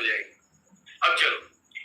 हो जाएगी। अब चलो,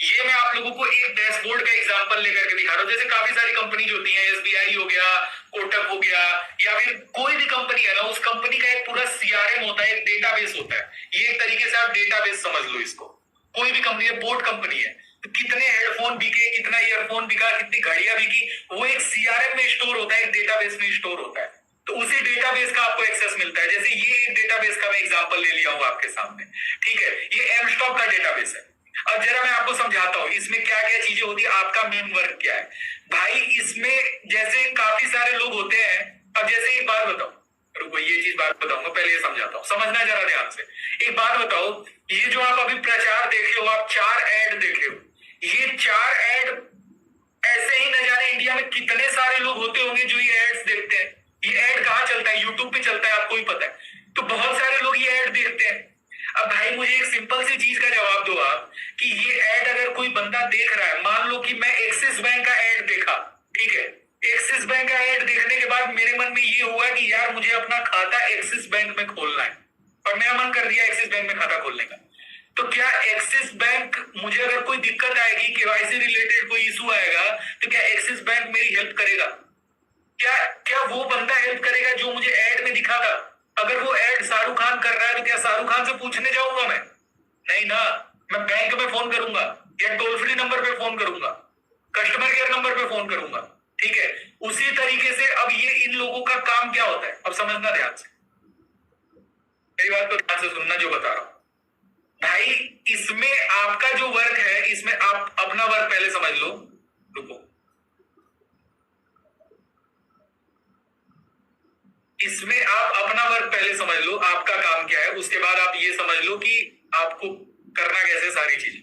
ये मैं आप लोगों को एक डैशबोर्ड का एग्जांपल लेकर के दिखा रहा हूं। जैसे काफी सारी कंपनी होती है, एसबीआई हो गया, कोटक हो गया, या फिर कोई भी कंपनी है ना, उस कंपनी का एक पूरा सीआरएम होता है, एक डेटाबेस होता है। ये एक तरीके से आप डेटाबेस समझ लो इसको। कोई भी कंपनी है, बोट कंपनी है, तो कितने हेडफोन बिके, कितना ईयरफोन बिका, कितनी घड़ियां बिकी, वो एक सीआरएम में स्टोर होता है, एक डेटाबेस में स्टोर होता है। तो उसी डेटाबेस का आपको एक्सेस मिलता है। जैसे ये एक डेटाबेस का मैं एग्जांपल ले लिया हूं आपके सामने, ठीक है। ये एमस्टॉक का डेटाबेस है। अब जरा मैं आपको समझाता हूं इसमें क्या क्या चीजें होती है, आपका मेन वर्क क्या है भाई। इसमें जैसे काफी सारे लोग होते हैं। अब जैसे एक बात बताओ, रुको, ये चीज बात बताऊंगा, पहले ये समझाता हूं, समझना जरा ध्यान से। एक बात बताओ, ये जो आप अभी प्रचार देखे हो, आप 4 ऐड देखे हो, ये 4 ऐड ऐसे ही न जाने इंडिया में कितने सारे लोग होते होंगे जो ये एड्स देखते हैं। ये ऐड कहाँ चलता है? यूट्यूब पे चलता है, आपको ही पता है। तो बहुत सारे लोग ये ऐड देखते हैं। अब भाई मुझे एक सिंपल सी चीज का जवाब दो आप, कि ये ऐड अगर कोई बंदा देख रहा है, मान लो कि मैं एक्सिस बैंक का ऐड देखा, ठीक है। एक्सिस बैंक का ऐड देखने के बाद मेरे मन में ये हुआ कि यार मुझे अपना खाता एक्सिस बैंक में खोलना है, और मेरा मन कर दिया एक्सिस बैंक में खाता खोलने का। तो क्या एक्सिस बैंक, मुझे अगर कोई दिक्कत आएगी, केवाईसी रिलेटेड कोई इशू आएगा, तो क्या एक्सिस बैंक मेरी हेल्प करेगा? क्या वो बंदा हेल्प करेगा जो मुझे ऐड में दिखा था? अगर वो ऐड शाहरुख खान कर रहा है, तो क्या शाहरुख खान से पूछने जाऊंगा मैं? नहीं ना, मैं बैंक में फोन करूंगा, या टोल फ्री नंबर पे फोन करूंगा, कस्टमर केयर नंबर पे फोन करूंगा, ठीक है। उसी तरीके से अब ये इन लोगों का काम क्या होता है, अब समझना ध्यान से, मेरी बात को ध्यान से सुनना जो बता रहा हूं भाई। इसमें आपका जो वर्क है, इसमें आप अपना वर्क पहले समझ लो। रुको, इसमें आप अपना वर्क पहले समझ लो, आपका काम क्या है, उसके बाद आप ये समझ लो कि आपको करना कैसे सारी चीजें।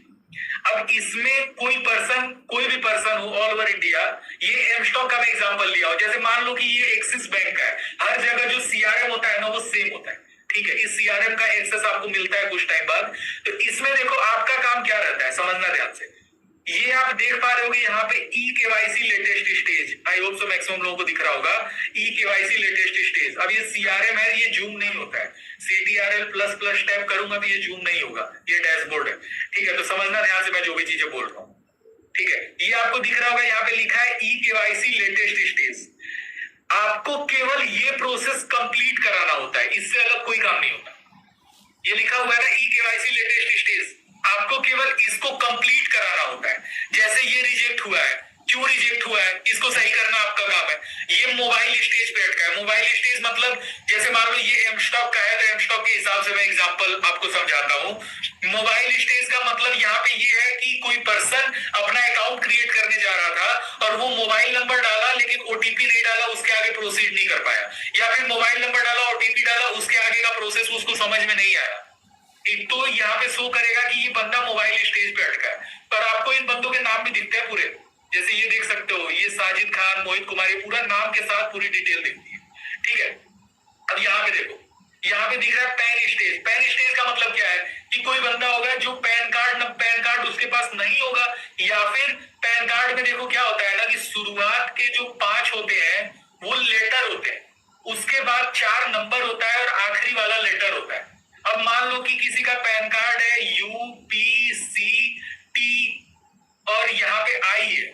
अब इसमें कोई भी पर्सन हो ऑल ओवर इंडिया, ये एमस्टॉक का मैं एग्जांपल लिया हूं। जैसे मान लो कि ये एक्सिस बैंक का है, हर जगह जो सीआरएम होता है ना, वो सेम होता है, ठीक है। इस सीआरएम का एक्सेस आपको मिलता है कुछ टाइम बाद। तो इसमें देखो आपका काम क्या रहता है, समझना ध्यान से। ये आप देख पा रहे होगे यहाँ पे e KYC latest stage, I hope so maximum लोगों को दिख रहा होगा ई केवाईसी लेटेस्ट स्टेज। अब ये सीआरएम है, ये जूम नहीं होता है। सीटीआरएल प्लस प्लस टैप करूंगा तो ये जूम नहीं होगा, ये डैशबोर्ड है, ठीक है। तो समझना ध्यान से मैं जो भी चीजें बोल रहा हूँ, ठीक है। ये आपको दिख रहा होगा, यहाँ पे लिखा है ई केवाईसी लेटेस्ट स्टेज। आपको केवल ये प्रोसेस कंप्लीट कराना होता है, इससे अलग कोई काम नहीं होता। ये लिखा हुआ है ना ई केवाईसी लेटेस्ट स्टेज, आपको केवल इसको कंप्लीट कराना होता है। जैसे ये रिजेक्ट हुआ है, क्यों रिजेक्ट हुआ है, इसको सही करना आपका काम है। ये मोबाइल स्टेज पे अटका है। मोबाइल स्टेज मतलब जैसे मान लो ये एमस्टॉक का है, तो एमस्टॉक के हिसाब से मैं एग्जांपल आपको समझाता हूँ। मोबाइल स्टेज का मतलब यहाँ पे ये है कि कोई पर्सन अपना अकाउंट क्रिएट करने जा रहा था, और वो मोबाइल नंबर डाला लेकिन ओटीपी नहीं डाला, उसके आगे प्रोसीड नहीं कर पाया, या फिर मोबाइल नंबर डाला, ओटीपी डाला, उसके आगे का प्रोसेस उसको समझ में नहीं आया। एक तो यहाँ पे शो करेगा कि ये बंदा मोबाइल स्टेज पे अटका है, पर आपको इन बंदों के नाम भी दिखते हैं पूरे। जैसे ये देख सकते हो, ये साजिद खान, मोहित कुमार, ये पूरा नाम के साथ पूरी डिटेल दिखती है, ठीक है। अब यहाँ पे देखो, यहाँ पे दिख रहा है पैन स्टेज। पैन स्टेज का मतलब क्या है कि कोई बंदा होगा जो पैन कार्ड उसके पास नहीं होगा, या फिर पैन कार्ड में देखो क्या होता है ना, कि शुरुआत के जो 5 होते हैं वो लेटर होते हैं, उसके बाद 4 नंबर होता है, और आखिरी वाला लेटर होता है। अब मान लो कि किसी का पैन कार्ड है UPCT, और यहाँ पे आई है।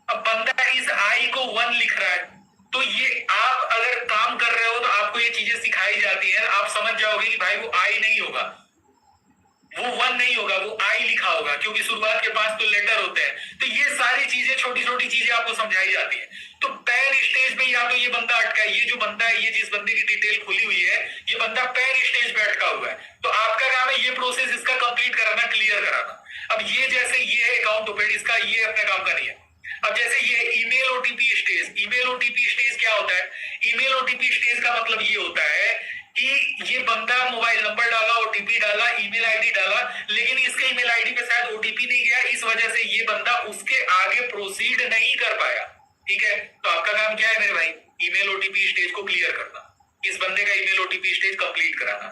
अब बंदा इस आई को 1 लिख रहा है, तो ये आप अगर काम कर रहे हो तो आपको ये चीजें सिखाई जाती है, आप समझ जाओगे कि भाई वो आई नहीं होगा, वो 1 नहीं होगा, वो आई लिखा होगा, क्योंकि शुरुआत के 5 तो लेटर होते हैं। तो ये सारी चीजें, छोटी छोटी चीजें आपको समझाई जाती है। तो पैन स्टेज पे या तो ये बंदा अटका है, ये जो बंदा है, ये जिस बंदे की डिटेल खुली हुई है, ये बंदा पैन स्टेज पे अटका हुआ है। तो आपका काम है ये प्रोसेस इसका कंप्लीट कराना, क्लियर कराना। अब ये जैसे ये है अकाउंट ओपन, इसका ये अपने काम का नहीं है। अब जैसे ये email OTP stage, email OTP stage क्या होता है? ईमेल ओटीपी स्टेज का मतलब ये होता है कि ये बंदा मोबाइल नंबर डाला, ओटीपी डाला, ईमेल आईडी डाला, लेकिन इसके ईमेल आईडी पे शायद ओटीपी नहीं गया, इस वजह से ये बंदा उसके आगे प्रोसीड नहीं कर पाया, ठीक है। तो आपका काम क्या है मेरे भाई? ईमेल ओटीपी स्टेज को क्लियर करना, इस बंदे का ईमेल ओटीपी स्टेज कंप्लीट कराना।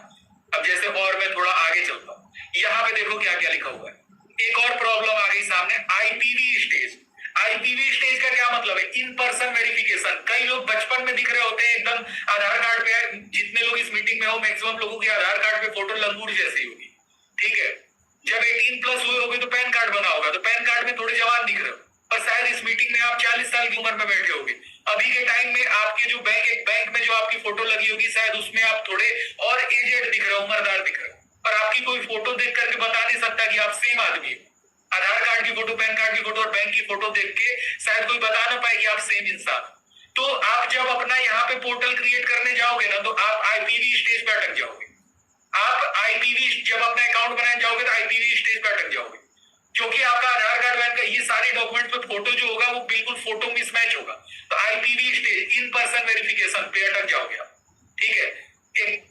अब जैसे और मैं थोड़ा आगे चलता हूँ, यहाँ पे देखो क्या क्या लिखा हुआ है। एक और प्रॉब्लम आ गई सामने, आईपीवी स्टेज। आईपीवी स्टेज का क्या मतलब है? In person verification. कई लोग बचपन में दिख रहे होते हैं एकदम आधार कार्ड पे, जितने लोग इस मीटिंग में हो मैक्सिमम लोगों के आधार कार्ड पे फोटो लंगूर जैसी होगी, ठीक है। जब 18 18+ हुए होगे तो पैन कार्ड बना होगा, तो पैन कार्ड में थोड़े जवान दिख रहे हो, पर शायद इस मीटिंग में आप 40 साल की उम्र में बैठे होगे। अभी के टाइम में आपके जो बैंक में जो आपकी फोटो लगी होगी शायद उसमें आप थोड़े और एजेड दिख रहे हो, उम्रदार दिख रहे हो, पर आपकी कोई फोटो देख करके बता नहीं सकता कि आप सेम आदमी हो। आधार कार्ड की फोटो, पैन कार्ड की फोटो और बैंक की फोटो देख के शायद कोई बता ना पाए कि आप सेम इंसान। तो आप जब अपना यहाँ पे पोर्टल क्रिएट करने जाओगे ना तो आप आईपीवी स्टेज पे अटक जाओगे। आप आईपीवी जब अपना अकाउंट बनाने जाओगे तो आईपीवी स्टेज पे अटक जाओगे, क्योंकि आपका आधार कार्ड पैन का ये सारे डॉक्यूमेंट पे फोटो जो होगा वो बिल्कुल फोटो मिसमैच होगा। तो IPv stage, in person verification पे अटक जाओगे आप, ठीक है।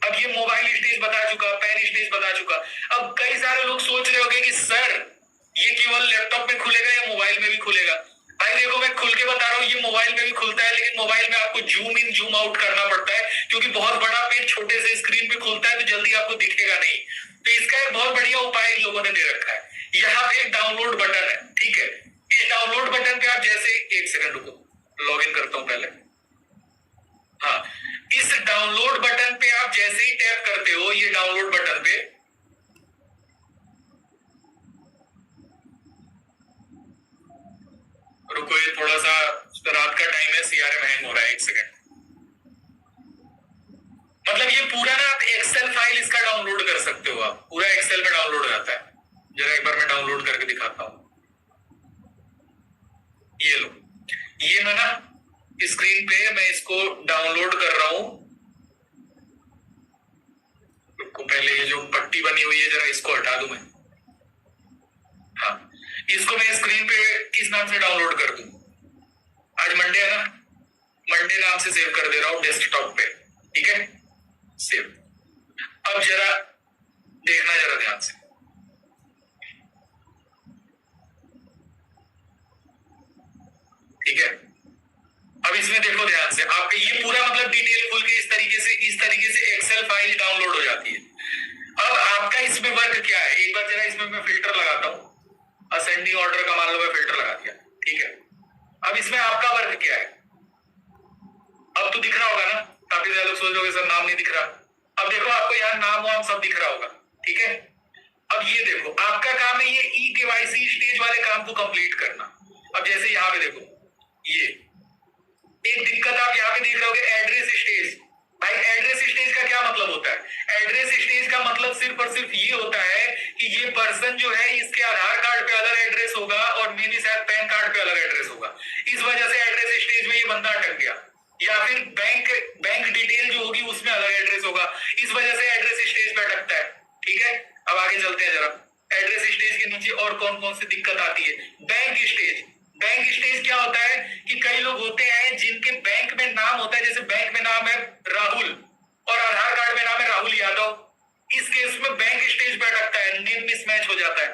अब ये मोबाइल स्टेज बता चुका, पैन स्टेज बता चुका। अब कई सारे लोग सोच रहे होंगे कि सर ये केवल लैपटॉप में खुलेगा या मोबाइल में भी खुलेगा। भाई देखो मैं खुल के बता रहा हूँ, ये मोबाइल में भी खुलता है, लेकिन मोबाइल में आपको जूम इन जूम आउट करना पड़ता है, क्योंकि बहुत बड़ा पेज छोटे से स्क्रीन पे खुलता है तो जल्दी आपको दिखेगा नहीं। तो इसका एक बहुत बढ़िया उपाय इन लोगों ने दे रखा है। यहाँ पे एक डाउनलोड बटन है, ठीक है। इस डाउनलोड बटन पे आप जैसे, एक सेकंड रुको, लॉग इन करता हूँ पहले। हाँ, इस डाउनलोड बटन पे आप जैसे ही टैप करते हो, ये डाउनलोड बटन पे, रुको ये थोड़ा सा रात का टाइम है, सीआरएम हैंग हो रहा है, एक सेकंड। मतलब ये पूरा ना आप एक्सेल फाइल इसका डाउनलोड कर सकते हो, आप पूरा एक्सेल में डाउनलोड हो जाता है। जरा एक बार मैं डाउनलोड करके दिखाता हूँ। ये लो, ये मैं ना स्क्रीन पे मैं इसको डाउनलोड कर रहा हूं। रुको पहले ये जो पट्टी बनी हुई है जरा इसको हटा दूं मैं। हाँ, इसको मैं स्क्रीन पे किस नाम से डाउनलोड कर दूं? आज मंडे है ना, मंडे नाम से सेव कर दे रहा हूं डेस्कटॉप पे, ठीक है, सेव। अब जरा देखना जरा ध्यान से, ठीक है। अब इसमें देखो ध्यान से, आपका ये पूरा मतलब डिटेल खुल के इस तरीके से एक्सेल फाइल डाउनलोड हो जाती है। अब आपका इसमें वर्क क्या है, एक बार जरा इसमें मैं फिल्टर लगाता हूं, असेंडिंग ऑर्डर का मान लो मैं फिल्टर लगा दिया, ठीक है। अब इसमें आपका वर्क क्या है, अब तो दिख रहा होगा ना। काफी ज्यादा लोग सोचोगे सर नाम नहीं दिख रहा। अब देखो आपको यहाँ नाम वाम सब दिख रहा होगा, ठीक है। अब ये देखो आपका काम है ये ई केवाईसी स्टेज वाले काम को कंप्लीट करना। अब जैसे यहाँ पे देखो, ये एक दिक्कत आप यहाँ पे देख रहे होगे, एड्रेस स्टेज। भाई एड्रेस स्टेज का क्या मतलब होता है? एड्रेस स्टेज का मतलब सिर्फ और सिर्फ ये होता है कि ये पर्सन जो है इसके आधार कार्ड पे अलग एड्रेस होगा और मे बी शायद पैन कार्ड पे अलग एड्रेस होगा। इस वजह से एड्रेस स्टेज में ये बंदा अटक गया, या फिर बैंक डिटेल जो होगी उसमें अलग एड्रेस होगा, इस वजह से एड्रेस स्टेज पे अटकता है, ठीक है। अब आगे चलते हैं जरा, एड्रेस स्टेज के नीचे और कौन कौन सी दिक्कत आती है। Bank stage. बैंक स्टेज क्या होता है कि कई लोग होते हैं जिनके बैंक में नाम होता है, जैसे बैंक में नाम है राहुल और आधार कार्ड में नाम है राहुल यादव, इस केस में बैंक स्टेज पे अटकता है, नेम मिसमैच हो जाता है।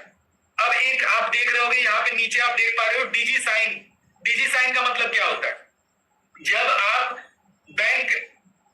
अब एक आप देख रहे होगे यहाँ पे नीचे आप देख पा रहे हो डिजी साइन। डिजी साइन का मतलब क्या होता है? जब आप बैंक,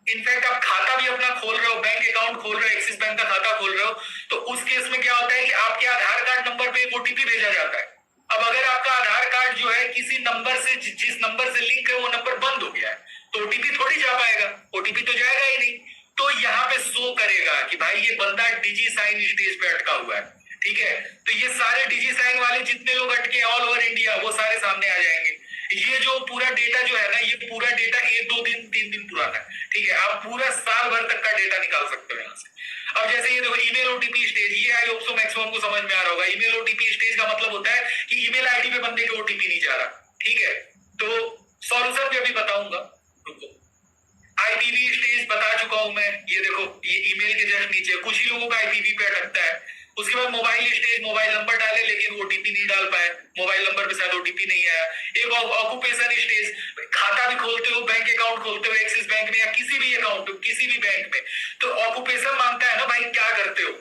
इनफैक्ट आप खाता भी अपना खोल रहे हो, बैंक अकाउंट खोल रहे हो, एक्सिस बैंक का खाता खोल रहे हो, तो उस केस में क्या होता है कि आपके आधार कार्ड नंबर पे एक ओटीपी भेजा जाता है। अब अगर आपका आधार कार्ड जो है किसी नंबर से, जिस नंबर से लिंक है वो नंबर बंद हो गया है, तो ओटीपी थोड़ी जा पाएगा, ओटीपी तो जाएगा ही नहीं। तो यहाँ पे शो करेगा कि भाई ये बंदा डिजी साइन स्टेज पे अटका हुआ है, ठीक है। तो ये सारे डिजी साइन वाले जितने लोग अटके ऑल ओवर इंडिया, वो सारे सामने आ जाएंगे। ये जो पूरा डेटा जो है ना, ये पूरा डेटा 1-2 दिन 3 दिन पुराना है, ठीक है। आप पूरा साल भर तक का डेटा निकाल सकते हो यहाँ से। अब जैसे ये देखो ईमेल ओटीपी स्टेज, ये आई होप सो मैक्सिमम को समझ में आ रहा होगा। ईमेल ओटीपी स्टेज का मतलब होता है कि ईमेल आईडी पे बंदे के ओटीपी नहीं जा रहा, ठीक है। तो सॉल्यूशन भी अभी बताऊंगा, रुको। आईपीवी स्टेज बता चुका हूं मैं, ये देखो ये ईमेल के जस्ट नीचे कुछ ही लोगों का आईपीवी पे अटकता है। उसके बाद मोबाइल स्टेज, मोबाइल नंबर डाले लेकिन ओटीपी नहीं डाल पाए, मोबाइल नंबर पे शायद ओटीपी नहीं आया। एक ऑक्यूपेशन स्टेज, खाता भी खोलते हो, बैंक अकाउंट खोलते हो एक्सिस बैंक में या किसी भी अकाउंट किसी भी बैंक में, तो ऑक्यूपेशन मांगता है ना भाई क्या करते हो,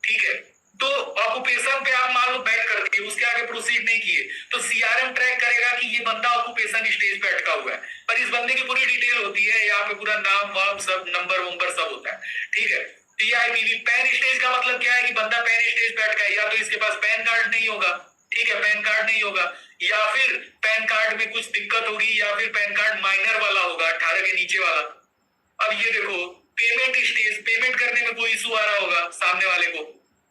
ठीक है। तो ऑक्यूपेशन पे आप मान लो बैक कर दिए, उसके आगे प्रोसीड नहीं किए, तो सीआरएम ट्रैक करेगा कि ये बंदा ऑक्यूपेशन स्टेज पे अटका हुआ है, पर इस बंदे की पूरी डिटेल होती है, यहाँ पे पूरा नाम वाम सब नंबर वंबर सब होता है, ठीक है। तो ये आईपीवी। पैन स्टेज का मतलब क्या है कि बंदा पैन स्टेज पे अटका है, या तो इसके पास पैन कार्ड नहीं होगा, ठीक है, पैन कार्ड नहीं होगा, या फिर पैन कार्ड में कुछ दिक्कत होगी, या फिर पैन कार्ड माइनर वाला होगा, 18 के नीचे वाला। अब ये देखो पेमेंट स्टेज, पेमेंट करने में कोई इशू आ रहा होगा सामने वाले को,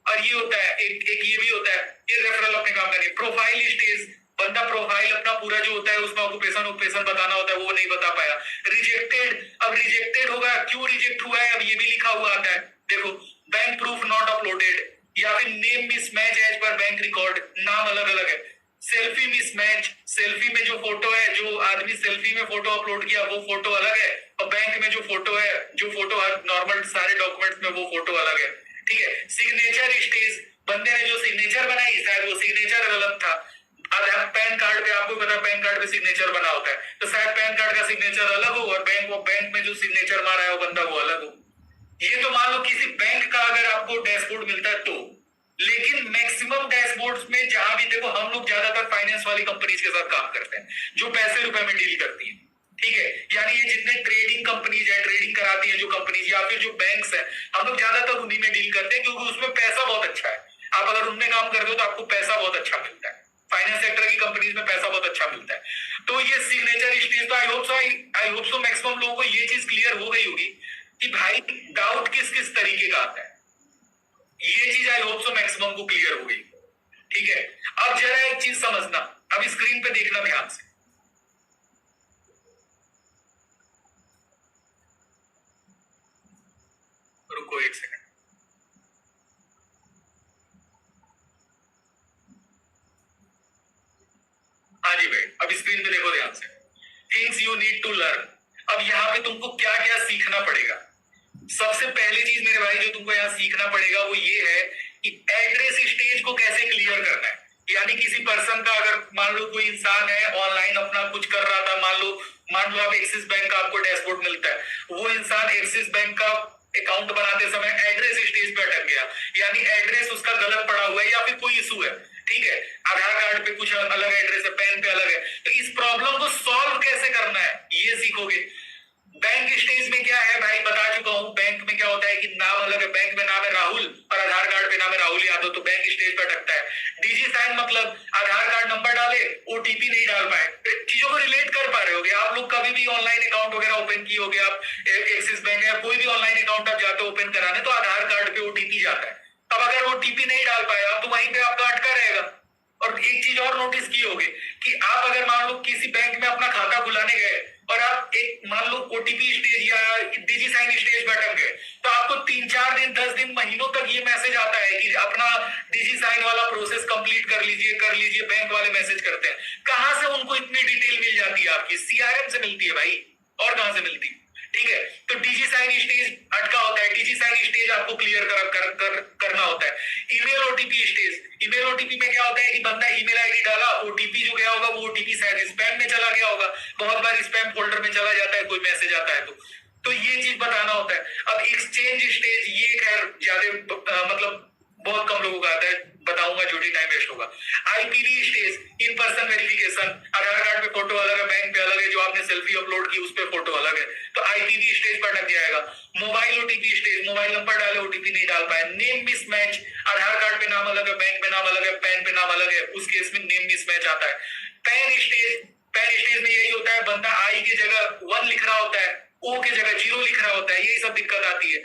और ये होता है एक ये भी होता है, ये रेफरल अपने काम का नहीं। प्रोफाइल स्टेज, बंदा प्रोफाइल अपना पूरा जो होता है उसमें ऑक्यूपेशन बताना होता है, वो नहीं बता पाया। रिजेक्टेड, अब रिजेक्टेड होगा, क्यों रिजेक्ट हुआ है अब ये भी लिखा हुआ आता है। देखो, बैंक प्रूफ नॉट अपलोडेड, या फिर name mismatch as per bank record, नाम अलग अलग है। सेल्फी मिसमैच, सेल्फी में जो फोटो है, जो आदमी सेल्फी में फोटो अपलोड किया वो फोटो अलग है, और बैंक में जो फोटो है, जो फोटो नॉर्मल सारे डॉक्यूमेंट्स में वो फोटो अलग है। ठीक है। सिग्नेचर स्टेज, बंदे ने जो सिग्नेचर बनाई शायद वो सिग्नेचर गलत था। आधार पैन कार्ड पे आपको पता, पैन कार्ड पे सिग्नेचर बना होता है, तो शायद पैन कार्ड का सिग्नेचर अलग हो और बैंक में जो सिग्नेचर मारा है वो बंदा वो अलग हो। ये तो मान लो किसी बैंक का अगर आपको डैशबोर्ड मिलता है तो। लेकिन मैक्सिमम डैशबोर्ड्स में जहां भी देखो, हम लोग ज्यादातर फाइनेंस वाली कंपनीज के साथ काम करते हैं जो पैसे रुपए में डील करती है। ठीक है, यानी ये जितने ट्रेडिंग कंपनीज है, ट्रेडिंग कराती है जो कंपनीज, या फिर जो बैंक्स है, हम लोग ज्यादातर उन्हीं में डील करते हैं क्योंकि उसमें पैसा बहुत अच्छा है। आप अगर उनमें काम करते हो तो आपको पैसा बहुत अच्छा मिलता है। फाइनेंस सेक्टर की कंपनीज में पैसा बहुत अच्छा मिलता है। तो ये सिग्नेचर स्टेज, तो आई होप सो मैक्सिमम लोगों को ये चीज क्लियर हो गई होगी कि भाई डाउट किस किस तरीके का आता है। ये चीज आई होप सो मैक्सिमम को क्लियर हो गई। ठीक है, अब जरा एक चीज समझना, अब स्क्रीन पे देखना ध्यान से। रुको एक सेकंड। हाँ जी भाई, अब स्क्रीन पे देखो ध्यान से। Things you need to learn, अब यहाँ पे तुमको क्या क्या सीखना पड़ेगा। सबसे पहली चीज मेरे भाई जो तुमको यहाँ सीखना पड़ेगा वो ये है कि एड्रेस स्टेज को कैसे क्लियर करना है। यानी किसी पर्सन का, अगर मान लो कोई इंसान है ऑनलाइन अपना कुछ कर रहा था, मान लो आप एक्सिस बैंक का आपको डैशबोर्ड मिलता है, वो इंसान एक्सिस बैंक का अकाउंट बनाते समय एड्रेस स्टेज पे अटक गया, यानी एड्रेस उसका गलत पड़ा हुआ है या फिर कोई इशू है। ठीक है, आधार कार्ड पे कुछ अलग एड्रेस है, पैन पे अलग है, तो इस प्रॉब्लम को सॉल्व कैसे करना है ये सीखोगे। बैंक स्टेज में क्या है भाई, बता चुका हूं। बैंक में क्या होता है कि नाम अलग है, बैंक में नाम है राहुल और आधार कार्ड पे नाम है राहुल यादव, तो बैंक स्टेज पे अटकता है। डीजी साइन मतलब आधार कार्ड नंबर डाले, ओटीपी नहीं डाल पाए। चीजों को रिलेट कर पा रहे होगे आप लोग, कभी भी ऑनलाइन अकाउंट वगैरह ओपन किए होगे आप, एक्सिस बैंक या कोई भी ऑनलाइन अकाउंट आप जाते हो ओपन कराने, तो आधार कार्ड पे ओटीपी जाता है। अब अगर ओटीपी नहीं डाल पाया तो वहीं पे आपका अटका रहेगा। और एक चीज और नोटिस की होगी कि आप अगर मान लो किसी बैंक में अपना खाता खुलाने गए और आप एक मान लो ओटीपी स्टेज या डिजी साइन स्टेज पर अटक गए, तो आपको 3-4 दिन 10 दिन महीनों तक ये मैसेज आता है कि अपना डिजी साइन वाला प्रोसेस कंप्लीट कर लीजिए। बैंक वाले मैसेज करते हैं। कहां से उनको इतनी डिटेल मिल जाती है? आपकी सीआरएम से मिलती है भाई, और कहां से मिलती है? ठीक है, तो डीजी साइन स्टेज अटका होता है। डीजी साइन स्टेज आपको क्लियर करना होता है। Email OTP stage, email OTP में क्या होता है कि बंदा ईमेल आईडी डाला, ओटीपी जो गया होगा वो ओटीपी शायद स्पैम में चला गया होगा, बहुत बार स्पैम फोल्डर में चला जाता है कोई मैसेज आता है तो ये चीज बताना होता है। अब एक्सचेंज स्टेज, ये खैर ज्यादा मतलब बहुत कम लोगों का आता है, बताऊंगा जो भी टाइम वेस्ट होगा। IPv stage, in person verification, Aadhaar card पे फोटो अलग है, बैंक पे अलग है, जो आपने सेल्फी अपलोड की उस पे फोटो अलग है, तो आईपीवी स्टेज पर अटक जाएगा। Mobile OTP stage, mobile number डाले ओटीपी नहीं डाल पाए। नेम मिसमैच, आधार कार्ड पे नाम अलग है, बैंक पे नाम अलग है, पैन पे नाम अलग है, उस केस में नेम मिसमैच आता है। पैन स्टेज, पैन स्टेज में यही होता है, बंदा आई की जगह 1 लिख रहा होता है, ओ की जगह 0 लिख रहा होता है, यही सब दिक्कत आती है।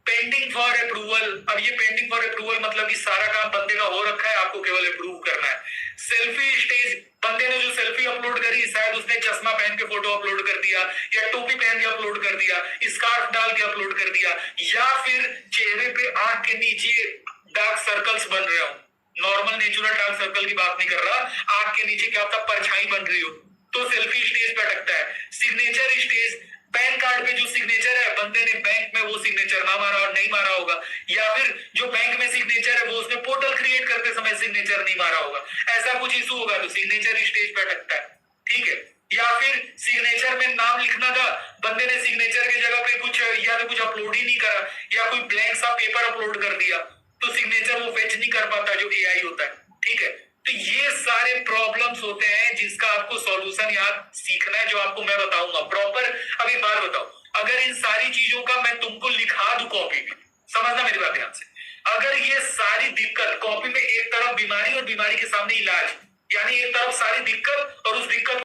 पेंडिंग फॉर अप्रूवल, अब ये पेंडिंग फॉर अप्रूवल मतलब कि सारा काम बंदे का हो रखा है, आपको केवल अप्रूव करना है। सेल्फी स्टेज, बंदे ने जो सेल्फी अपलोड करी, शायद उसने चश्मा पहन के फोटो अपलोड कर दिया, या टोपी पहन के अपलोड कर दिया, स्कार्फ डाल के अपलोड कर दिया, या फिर चेहरे पे आंख के नीचे डार्क सर्कल्स बन रहे हो। नॉर्मल नेचुरल डार्क सर्कल की बात नहीं कर रहा, आंख के नीचे क्या पता परछाई बन रही हो, तो सेल्फी स्टेज पे अटकता है। सिग्नेचर स्टेज, पैन कार्ड पे जो सिग्नेचर है, बंदे ने बैंक में वो सिग्नेचर ना मारा और नहीं मारा होगा, या फिर जो बैंक में सिग्नेचर है वो उसने पोर्टल क्रिएट करते समय सिग्नेचर नहीं मारा होगा, ऐसा कुछ इशू होगा तो सिग्नेचर स्टेज पे अटकता है। ठीक है, या फिर सिग्नेचर में नाम लिखना था, बंदे ने सिग्नेचर की जगह पे कुछ या तो कुछ अपलोड ही नहीं करा, या कोई ब्लैंक सा पेपर अपलोड कर दिया, तो सिग्नेचर वो फेच नहीं कर पाता जो एआई होता है। ठीक है, तो ये सारे प्रॉब्लम्स होते हैं जिसका आपको सॉल्यूशन यहाँ सीखना है, जो आपको मैं बताऊंगा प्रॉपर। अभी बात बताओ, अगर इन सारी चीजों का मैं तुमको लिखा दूं कॉपी में, समझना मेरी बात ध्यान से, अगर ये सारी दिक्कत कॉपी में, एक तरफ बीमारी और बीमारी के सामने इलाज, यानी एक तरफ सारी दिक्कत और उस दिक्कत